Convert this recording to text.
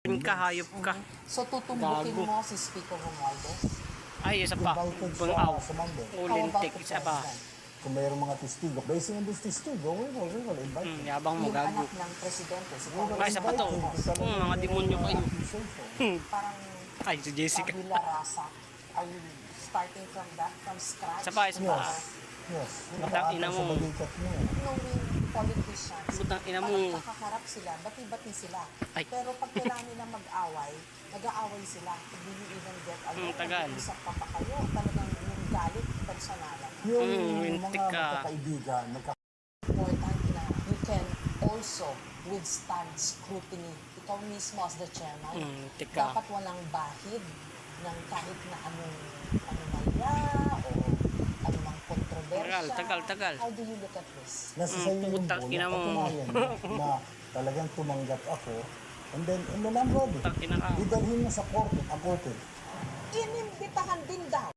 Kahayop ka. So tutumbukin Gago. mo si Speaker Romualdez? Ay, isa pa. Invited Bangaw. sa Monday. How Ulintik, about the isa pa. president? Kung mayroong mga testigo, based on those testigo, we will invite them. Yabang mo, Yung gago. anak ng presidente, si Ay, isa pa to. Mga demonyo kayo. parang Ay, si Jessica. Tabula Rasa. Are you starting from that, from scratch? Isa pa, isa pa. Yes. Butang ina mo. Sa balikat mo. Knowing politicians, Butang ina mo. parang kakaharap sila, bati-bati sila. Ay. Pero pag kailangan nila mag-away, nag-aaway sila. Hindi you even get along. tagal. Mag-usap pa kayo. Talagang yung galit, personalan. Yung wintik mga ka. magkakaibigan, Important na you can also withstand scrutiny. Ikaw mismo as the chairman, Tika. dapat walang bahid ng kahit na anong anomalya o anumang kontrobersya. Tagal. How do you look at this? nasa sa iyo yung putang bola, ina mo. patunayan mo na talagang tumanggap ako, and then in the long run, Putang ina ka. idalhin mo sa korte, ang korte. Inimbitahan din